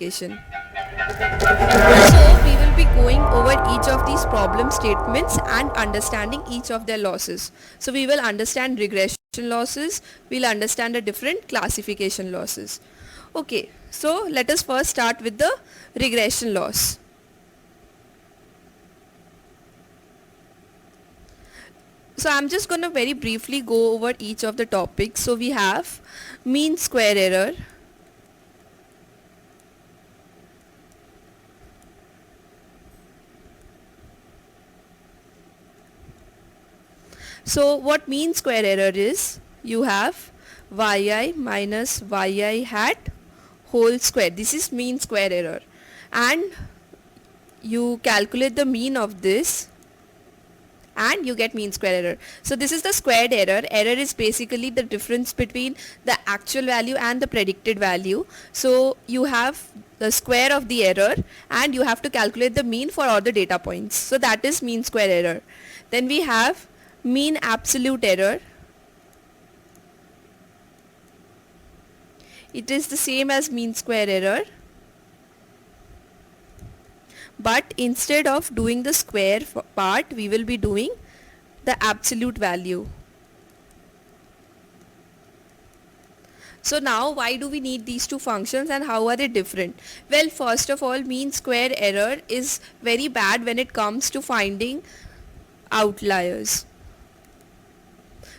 classification. So we will be going over each of these problem statements and understanding each of their losses. So we will understand regression losses, we'll understand the different classification losses. Okay, so let us first start with the regression loss. So I'm just going to very briefly go over each of the topics. So we have mean square error, so what mean square error is, you have yi minus yi hat whole square. This is mean square error, and you calculate the mean of this and you get mean square error. So this is the squared error. Error is basically the difference between the actual value and the predicted value. So you have the square of the error and you have to calculate the mean for all the data points. So that is mean square error. Then we have mean absolute error. It is the same as mean square error, but instead of doing the square part, we will be doing the absolute value. So now why do we need these two functions and how are they different? Well, first of all, mean square error is very bad when it comes to finding outliers.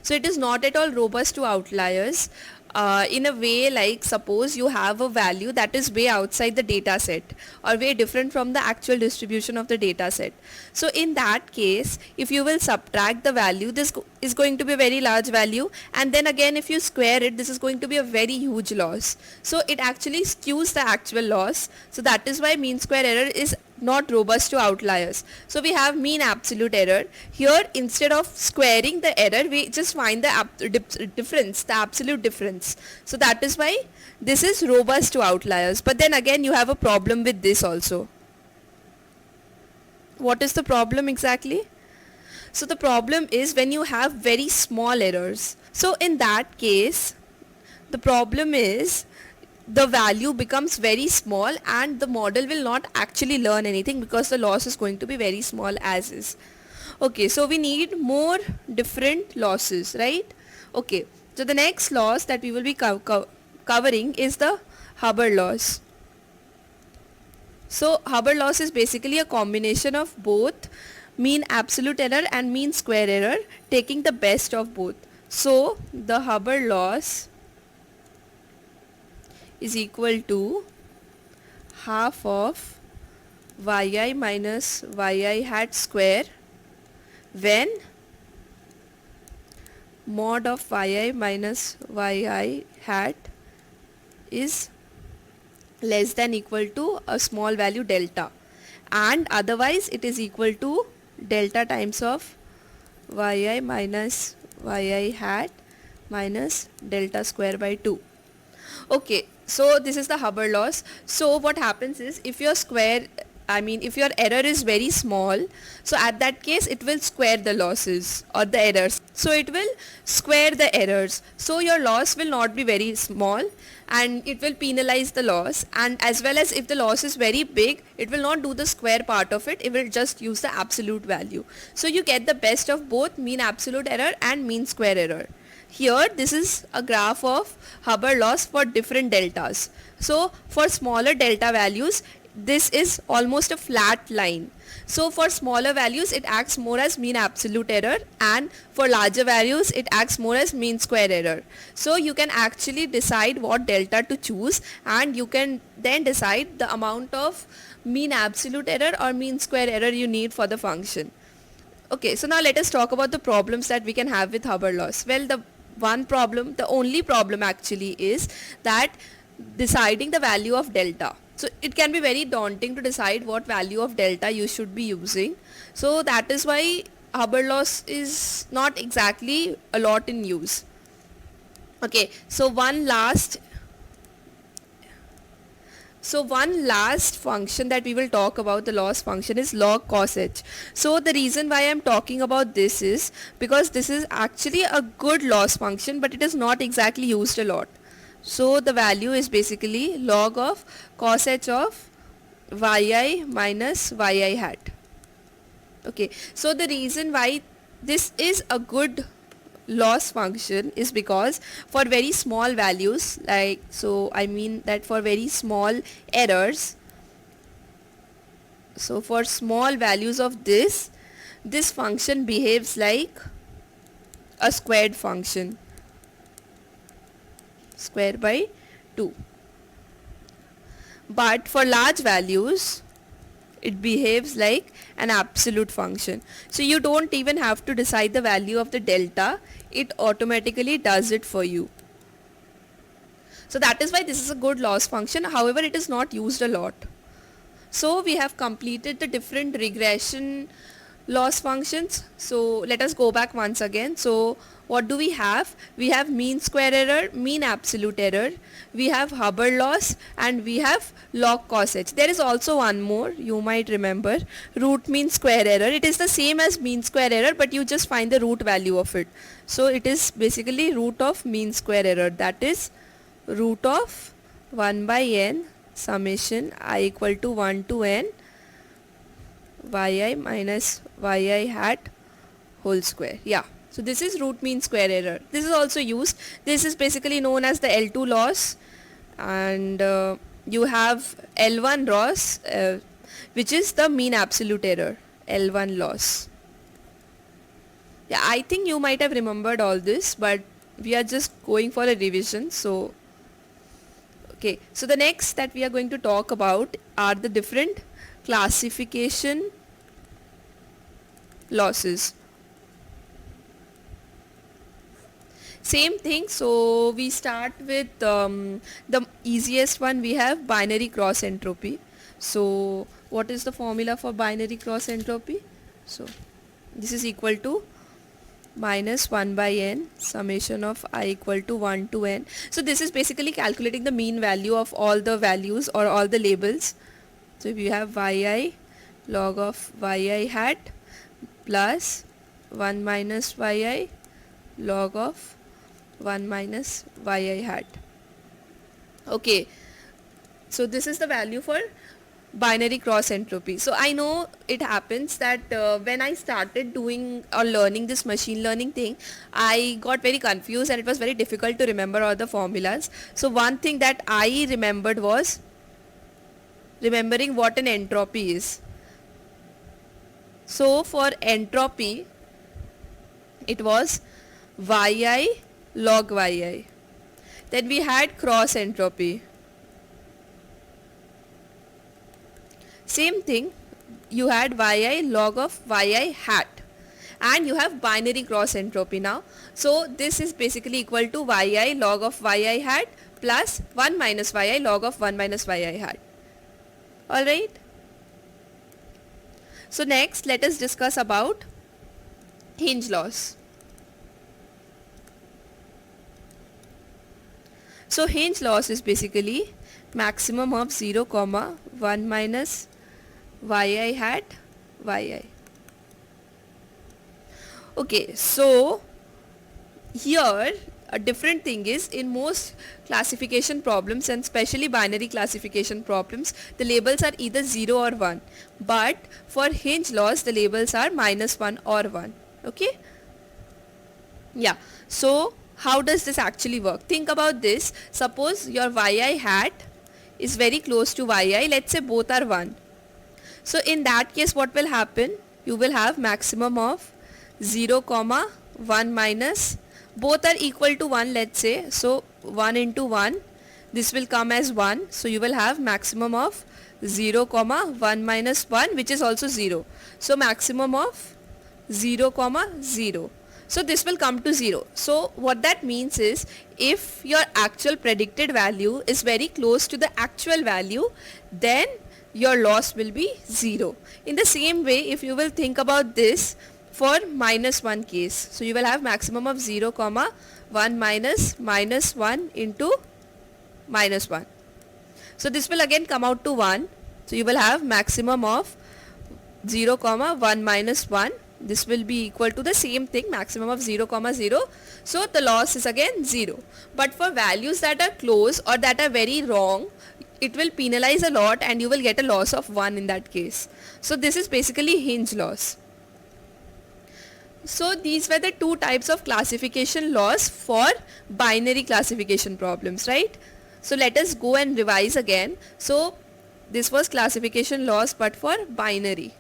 So it is not at all robust to outliers. In a way, like suppose you have a value that is way outside the data set or way different from the actual distribution of the data set. So in that case, if you will subtract the value, this is going to be a very large value, and then again if you square it, this is going to be a very huge loss. So it actually skews the actual loss. So that is why mean square error is not robust to outliers. So we have mean absolute error. Here instead of squaring the error, we just find the difference, the absolute difference. So that is why this is robust to outliers. But then again you have a problem with this also. What is the problem exactly? So the problem is when you have very small errors. So in that case, the problem is the value becomes very small and the model will not actually learn anything because the loss is going to be very small as is. Okay, so we need more different losses, right? Okay, so the next loss that we will be covering is the Hubbard loss. So Hubbard loss is basically a combination of both mean absolute error and mean square error, taking the best of both. So the Hubbard loss is equal to half of yi minus yi hat square when mod of yi minus yi hat is less than equal to a small value delta, and otherwise it is equal to delta times of yi minus yi hat minus delta square by 2. Okay, so this is the Hubbard loss. So what happens is if your error is very small, so at that case it will square the losses or the errors. So it will square the errors. So your loss will not be very small and it will penalize the loss, and as well as if the loss is very big, it will not do the square part of it, it will just use the absolute value. So you get the best of both mean absolute error and mean square error. Here this is a graph of Hubbard loss for different deltas. So for smaller delta values, this is almost a flat line. So for smaller values it acts more as mean absolute error, and for larger values it acts more as mean square error. So you can actually decide what delta to choose, and you can then decide the amount of mean absolute error or mean square error you need for the function. Okay, so now let us talk about the problems that we can have with Hubbard loss. Well, the only problem actually is that deciding the value of delta. So it can be very daunting to decide what value of delta you should be using. So that is why Hubbard loss is not exactly a lot in use. Okay, so one last function that we will talk about, the loss function, is log cos h. So the reason why I am talking about this is because this is actually a good loss function, but it is not exactly used a lot. So the value is basically log of cosh of yi minus yi hat. Okay, so the reason why this is a good loss function is because for very small values, like, so I mean that for very small errors, so for small values of this function behaves like a squared function, square by 2. But for large values it behaves like an absolute function. So you don't even have to decide the value of the delta, it automatically does it for you. So that is why this is a good loss function. However, it is not used a lot. So we have completed the different regression loss functions. So let us go back once again. So what do we have? We have mean square error, mean absolute error, we have Hubbard loss, and we have log cosh. There is also one more, you might remember, root mean square error. It is the same as mean square error, but you just find the root value of it. So it is basically root of mean square error, that is root of 1 by n summation I equal to 1 to n yi minus yi hat whole square. Yeah, so this is root mean square error. This is also used. This is basically known as the L2 loss, and you have L1 loss, which is the mean absolute error, L1 loss. Yeah, I think you might have remembered all this, but we are just going for a revision. So okay, so the next that we are going to talk about are the different classification losses. Same thing, so we start with the easiest one. We have binary cross entropy. So what is the formula for binary cross entropy? So this is equal to minus 1 by n summation of I equal to 1 to n. So this is basically calculating the mean value of all the values or all the labels. So if you have yi log of yi hat plus 1 minus yi log of 1 minus yi hat. Okay, so this is the value for binary cross entropy. So I know it happens that when I started doing or learning this machine learning thing, I got very confused and it was very difficult to remember all the formulas. So one thing that I remembered was remembering what an entropy is. So for entropy, it was yi log yi. Then we had cross entropy. Same thing, you had yi log of yi hat, and you have binary cross entropy now. So this is basically equal to yi log of yi hat plus 1 minus yi log of 1 minus yi hat. Alright. So next let us discuss about hinge loss. So hinge loss is basically maximum of 0 comma 1 minus yi hat yi. Okay, so here a different thing is, in most classification problems and especially binary classification problems, the labels are either 0 or 1, but for hinge loss the labels are minus 1 or 1. Okay, yeah. So how does this actually work? Think about this. Suppose your yi hat is very close to yi, let's say both are 1. So in that case what will happen? You will have maximum of 0 comma 1 minus, both are equal to 1, let's say, so 1 into 1, this will come as 1, so you will have maximum of 0 comma 1 minus 1, which is also 0, so maximum of 0 comma 0. So this will come to 0. So what that means is, if your actual predicted value is very close to the actual value, then your loss will be 0. In the same way, if you will think about this for minus 1 case, so you will have maximum of 0 comma 1 minus minus 1 into minus 1. So this will again come out to 1. So you will have maximum of 0 comma 1 minus 1, this will be equal to the same thing, maximum of 0 comma 0. So the loss is again 0. But for values that are close or that are very wrong, it will penalize a lot and you will get a loss of 1 in that case. So this is basically hinge loss. So these were the two types of classification loss for binary classification problems, right? So let us go and revise again. So this was classification loss but for binary.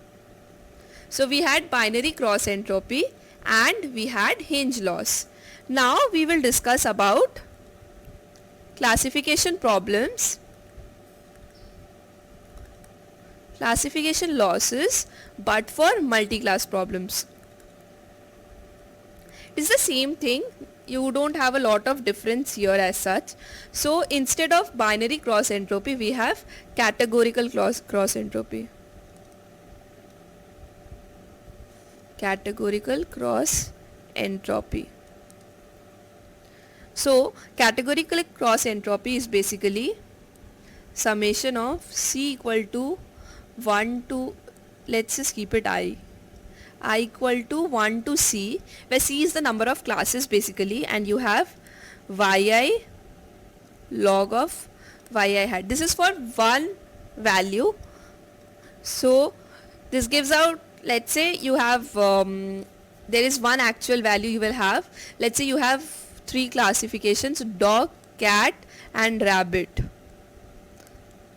So we had binary cross entropy and we had hinge loss. Now we will discuss about classification problems, classification losses but for multi-class problems. It's the same thing. You don't have a lot of difference here as such. So instead of binary cross entropy, we have categorical cross entropy. Categorical cross entropy. So categorical cross entropy is basically summation of C equal to 1 to, let's just keep it I equal to 1 to C, where C is the number of classes basically, and you have yi log of yi hat. This is for one value. So this gives out, let's say you have there is one actual value you will have. Let's say you have 3 classifications: dog, cat and rabbit.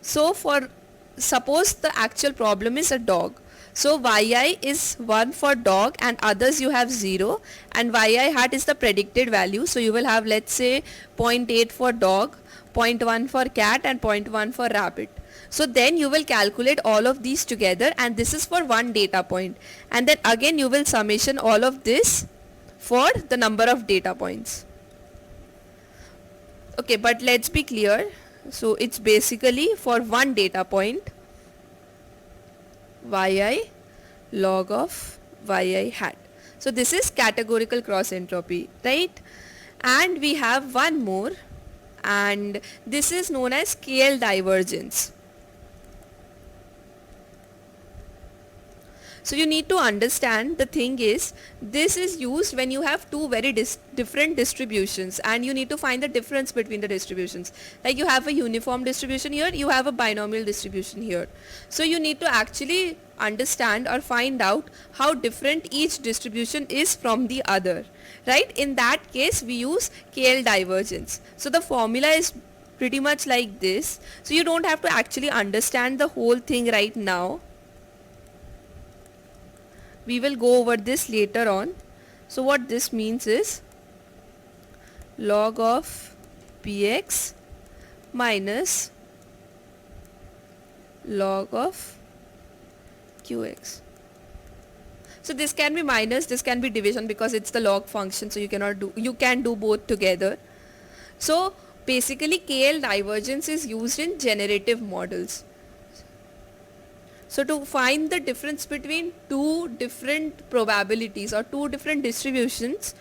So for suppose the actual problem is a dog, so yi is 1 for dog and others you have 0, and yi hat is the predicted value. So you will have, let's say, 0.8 for dog, 0.1 for cat and 0.1 for rabbit. So then you will calculate all of these together, and this is for one data point, and then again you will summation all of this for the number of data points. Okay, but let's be clear. So it's basically for one data point, yi log of yi hat. So this is categorical cross entropy, right? And we have one more, and this is known as KL divergence. So you need to understand, the thing is, this is used when you have two very different distributions and you need to find the difference between the distributions. Like you have a uniform distribution here, you have a binomial distribution here. So you need to actually understand or find out how different each distribution is from the other, right? In that case we use KL divergence. So the formula is pretty much like this. So you don't have to actually understand the whole thing right now. We will go over this later on. So what this means is log of px minus log of qx. So this can be minus, this can be division, because it's the log function, so you can do both together. So basically KL divergence is used in generative models. So to find the difference between two different probabilities or two different distributions,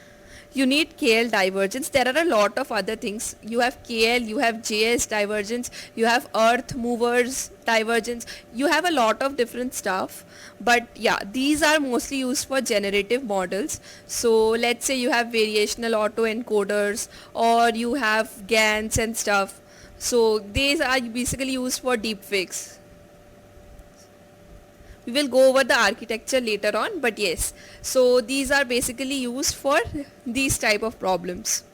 you need KL divergence. There are a lot of other things. You have KL, you have JS divergence, you have earth movers divergence, you have a lot of different stuff. But yeah, these are mostly used for generative models. So let's say you have variational autoencoders or you have GANs and stuff. So these are basically used for deepfakes. We will go over the architecture later on, but yes, so these are basically used for these type of problems.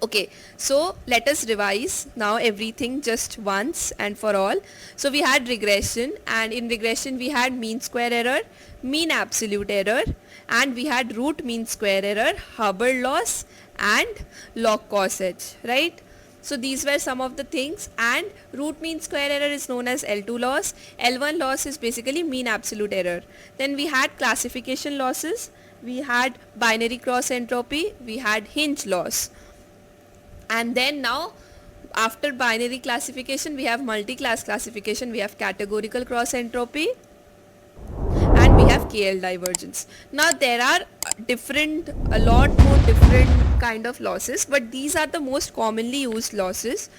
Okay, so let us revise now everything just once and for all. So we had regression, and in regression we had mean square error, mean absolute error, and we had root mean square error, Hubbard loss and log cosh, right? So these were some of the things, and root mean square error is known as L2 loss. L1 loss is basically mean absolute error. Then we had classification losses, we had binary cross entropy, we had hinge loss. And then now after binary classification we have multi-class classification, we have categorical cross entropy, and we have KL divergence. Now there are a lot more different kind of losses, but these are the most commonly used losses.